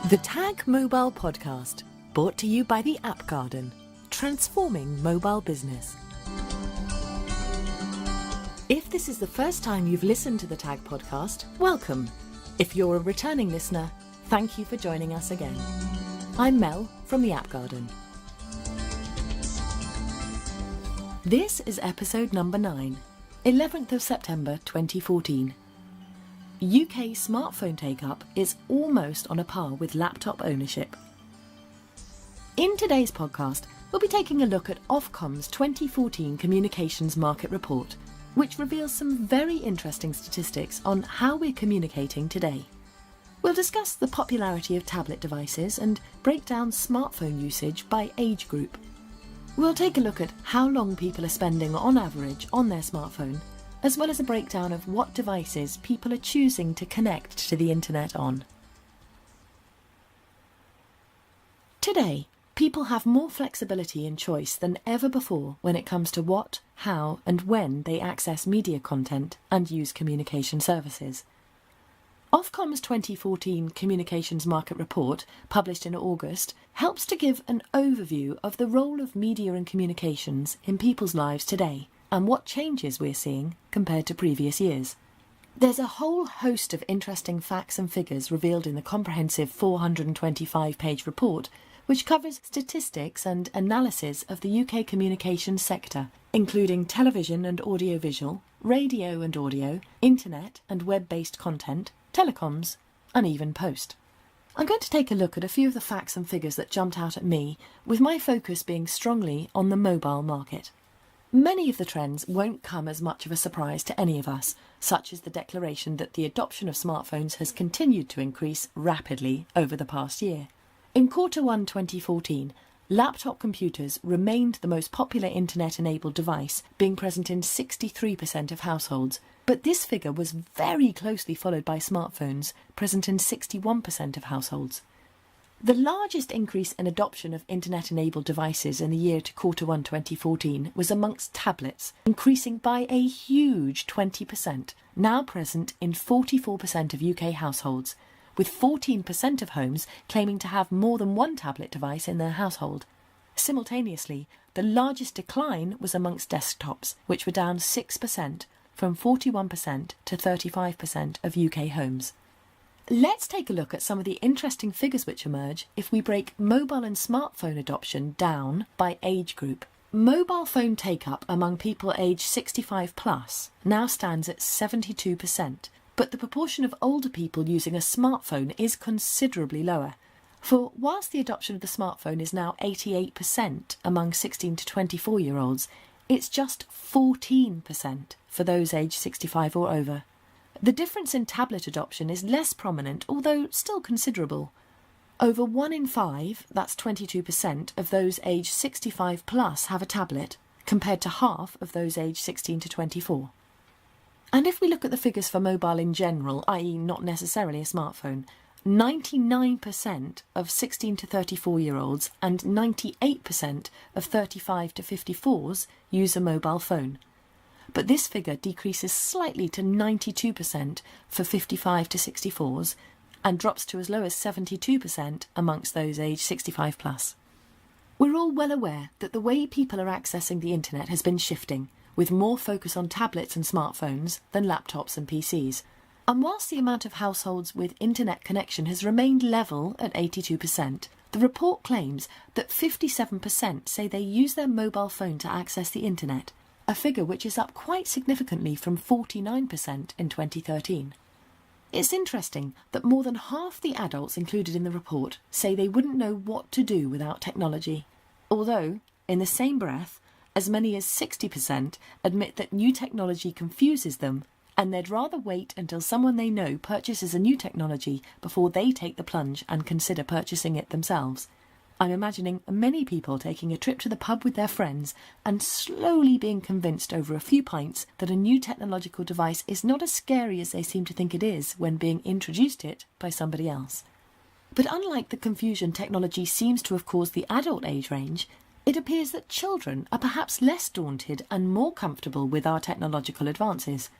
The Tag Mobile Podcast, brought to you by the App Garden, transforming mobile business. If this is the first time you've listened to the Tag Podcast, welcome. If you're a returning listener, thank you for joining us again. I'm Mel from the App Garden. This is episode number 9, 11th of September 2014. UK smartphone take-up is almost on a par with laptop ownership. In today's podcast, we'll be taking a look at Ofcom's 2014 Communications Market Report, which reveals some very interesting statistics on how we're communicating today. We'll discuss the popularity of tablet devices and break down smartphone usage by age group. We'll take a look at how long people are spending on average on their smartphone, as well as a breakdown of what devices people are choosing to connect to the internet on. Today, people have more flexibility and choice than ever before when it comes to what, how, and when they access media content and use communication services. Ofcom's 2014 Communications Market Report, published in August, helps to give an overview of the role of media and communications in people's lives today, and what changes we're seeing compared to previous years. There's a whole host of interesting facts and figures revealed in the comprehensive 425-page report, which covers statistics and analysis of the UK communications sector, including television and audiovisual, radio and audio, internet and web-based content, telecoms, and even post. I'm going to take a look at a few of the facts and figures that jumped out at me, with my focus being strongly on the mobile market. Many of the trends won't come as much of a surprise to any of us, such as the declaration that the adoption of smartphones has continued to increase rapidly over the past year. In Q1 2014, laptop computers remained the most popular internet-enabled device, being present in 63% of households, but this figure was very closely followed by smartphones, present in 61% of households. The largest increase in adoption of internet-enabled devices in the year to Q1 2014 was amongst tablets, increasing by a huge 20%, now present in 44% of UK households, with 14% of homes claiming to have more than one tablet device in their household. Simultaneously, the largest decline was amongst desktops, which were down 6%, from 41% to 35% of UK homes. Let's take a look at some of the interesting figures which emerge if we break mobile and smartphone adoption down by age group. Mobile phone take-up among people aged 65 plus now stands at 72%, but the proportion of older people using a smartphone is considerably lower. For whilst the adoption of the smartphone is now 88% among 16 to 24-year-olds, it's just 14% for those aged 65 or over. The difference in tablet adoption is less prominent, although still considerable. Over 1 in 5, that's 22%, of those aged 65 plus have a tablet, compared to half of those aged 16 to 24. And if we look at the figures for mobile in general, i.e. not necessarily a smartphone, 99% of 16 to 34-year-olds and 98% of 35 to 54s use a mobile phone. But this figure decreases slightly to 92% for 55 to 64s and drops to as low as 72% amongst those aged 65 plus. We're all well aware that the way people are accessing the internet has been shifting, with more focus on tablets and smartphones than laptops and PCs. And whilst the amount of households with internet connection has remained level at 82%, the report claims that 57% say they use their mobile phone to access the internet, a figure which is up quite significantly from 49% in 2013. It's interesting that more than half the adults included in the report say they wouldn't know what to do without technology, although, in the same breath, as many as 60% admit that new technology confuses them and they'd rather wait until someone they know purchases a new technology before they take the plunge and consider purchasing it themselves. I'm imagining many people taking a trip to the pub with their friends and slowly being convinced over a few pints that a new technological device is not as scary as they seem to think it is when being introduced to it by somebody else. But unlike the confusion technology seems to have caused the adult age range, it appears that children are perhaps less daunted and more comfortable with our technological advances.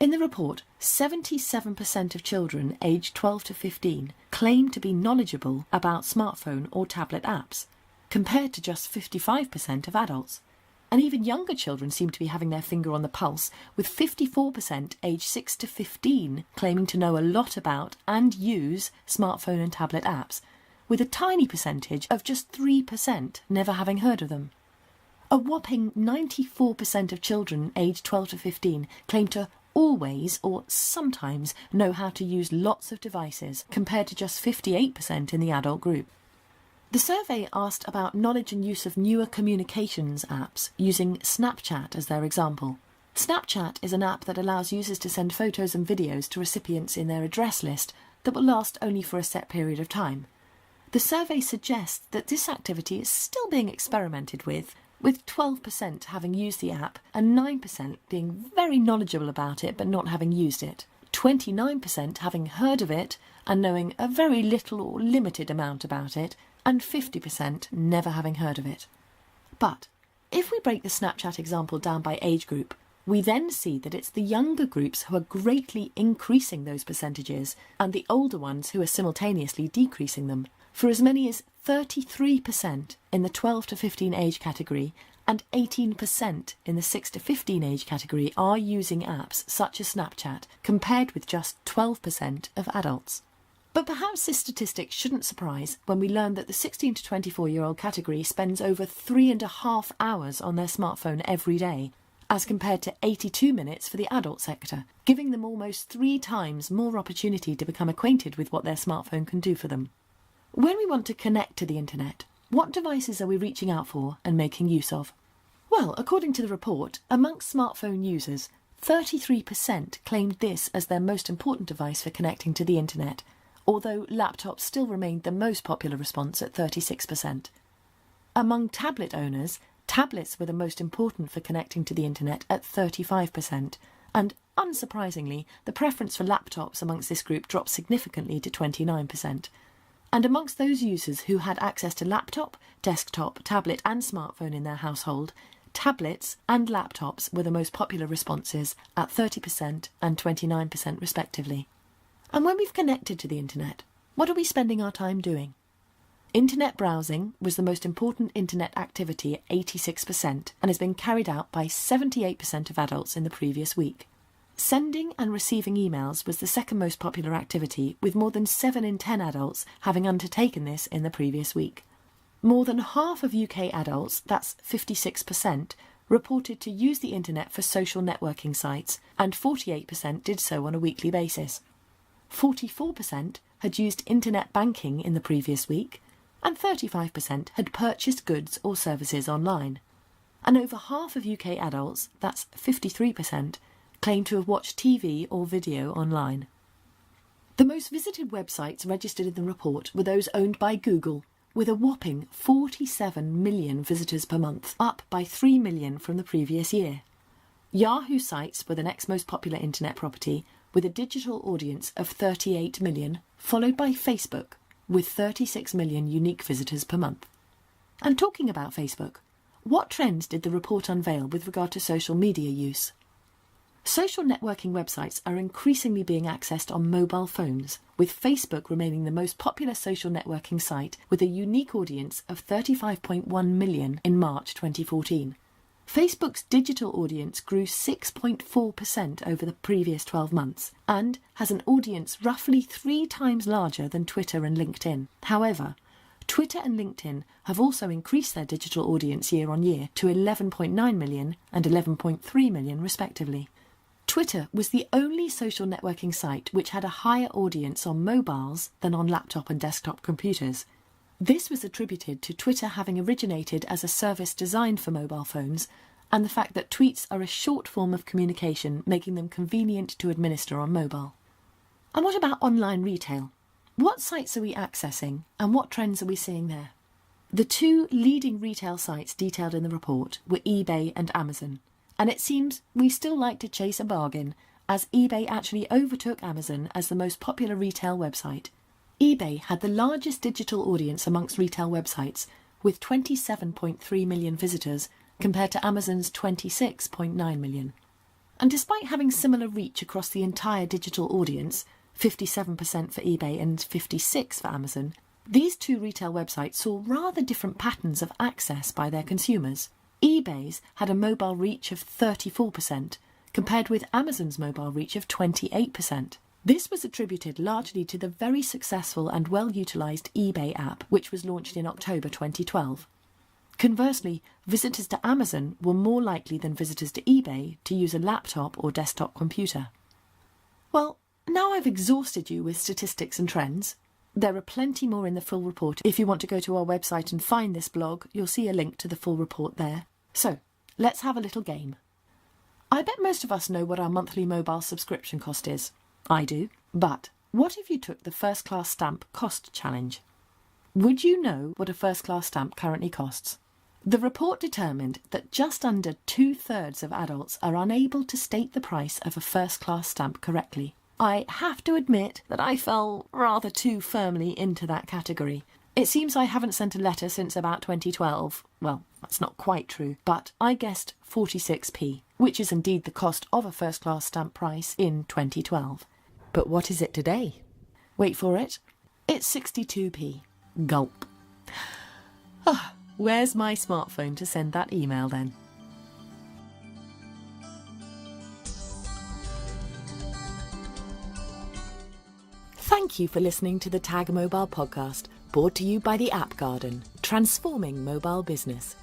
In the report, 77% of children aged 12 to 15 claim to be knowledgeable about smartphone or tablet apps, compared to just 55% of adults. And even younger children seem to be having their finger on the pulse, with 54% aged 6 to 15 claiming to know a lot about and use smartphone and tablet apps, with a tiny percentage of just 3% never having heard of them. A whopping 94% of children aged 12 to 15 claim to always or sometimes know how to use lots of devices, compared to just 58% in the adult group. The survey asked about knowledge and use of newer communications apps, using Snapchat as their example. Snapchat is an app that allows users to send photos and videos to recipients in their address list that will last only for a set period of time. The survey suggests that this activity is still being experimented with 12% having used the app and 9% being very knowledgeable about it but not having used it, 29% having heard of it and knowing a very little or limited amount about it, and 50% never having heard of it. But if we break the Snapchat example down by age group, we then see that it's the younger groups who are greatly increasing those percentages and the older ones who are simultaneously decreasing them, for as many as 33% in the 12 to 15 age category and 18% in the 6 to 15 age category are using apps such as Snapchat, compared with just 12% of adults. But perhaps this statistic shouldn't surprise when we learn that the 16 to 24-year-old category spends over 3.5 hours on their smartphone every day, as compared to 82 minutes for the adult sector, giving them almost 3 times more opportunity to become acquainted with what their smartphone can do for them. When we want to connect to the internet, what devices are we reaching out for and making use of? Well, according to the report, amongst smartphone users, 33% claimed this as their most important device for connecting to the internet, although laptops still remained the most popular response at 36%. Among tablet owners, tablets were the most important for connecting to the internet at 35%, and unsurprisingly, the preference for laptops amongst this group dropped significantly to 29%. And amongst those users who had access to laptop, desktop, tablet and smartphone in their household, tablets and laptops were the most popular responses at 30% and 29% respectively. And when we've connected to the internet, what are we spending our time doing? Internet browsing was the most important internet activity at 86% and has been carried out by 78% of adults in the previous week. Sending and receiving emails was the second most popular activity, with more than 7 in 10 adults having undertaken this in the previous week. More than half of UK adults, that's 56%, reported to use the internet for social networking sites, and 48% did so on a weekly basis. 44% had used internet banking in the previous week, and 35% had purchased goods or services online. And over half of UK adults, that's 53%, claim to have watched TV or video online. The most visited websites registered in the report were those owned by Google, with a whopping 47 million visitors per month, up by 3 million from the previous year. Yahoo sites were the next most popular internet property, with a digital audience of 38 million, followed by Facebook, with 36 million unique visitors per month. And talking about Facebook, what trends did the report unveil with regard to social media use? Social networking websites are increasingly being accessed on mobile phones, with Facebook remaining the most popular social networking site with a unique audience of 35.1 million in March 2014. Facebook's digital audience grew 6.4% over the previous 12 months and has an audience roughly 3 times larger than Twitter and LinkedIn. However, Twitter and LinkedIn have also increased their digital audience year on year to 11.9 million and 11.3 million respectively. Twitter was the only social networking site which had a higher audience on mobiles than on laptop and desktop computers. This was attributed to Twitter having originated as a service designed for mobile phones, and the fact that tweets are a short form of communication, making them convenient to administer on mobile. And what about online retail? What sites are we accessing, and what trends are we seeing there? The 2 leading retail sites detailed in the report were eBay and Amazon. And it seems we still like to chase a bargain, as eBay actually overtook Amazon as the most popular retail website. eBay had the largest digital audience amongst retail websites, with 27.3 million visitors, compared to Amazon's 26.9 million. And despite having similar reach across the entire digital audience, 57% for eBay and 56% for Amazon, these two retail websites saw rather different patterns of access by their consumers. eBay's had a mobile reach of 34%, compared with Amazon's mobile reach of 28%. This was attributed largely to the very successful and well-utilised eBay app, which was launched in October 2012. Conversely, visitors to Amazon were more likely than visitors to eBay to use a laptop or desktop computer. Well, now I've exhausted you with statistics and trends. There are plenty more in the full report. If you want to go to our website and find this blog, you'll see a link to the full report there. So, let's have a little game. I bet most of us know what our monthly mobile subscription cost is. I do. But what if you took the first class stamp cost challenge? Would you know what a first class stamp currently costs? The report determined that just under 2/3 of adults are unable to state the price of a first class stamp correctly. I have to admit that I fell rather too firmly into that category. It seems I haven't sent a letter since about 2012. Well, that's not quite true, but I guessed 46p, which is indeed the cost of a first class stamp price in 2012. But what is it today? Wait for it. It's 62p. Gulp. Where's my smartphone to send that email then? Thank you for listening to the Tag Mobile podcast, brought to you by the App Garden, transforming mobile business.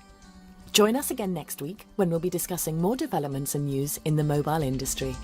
Join us again next week when we'll be discussing more developments and news in the mobile industry.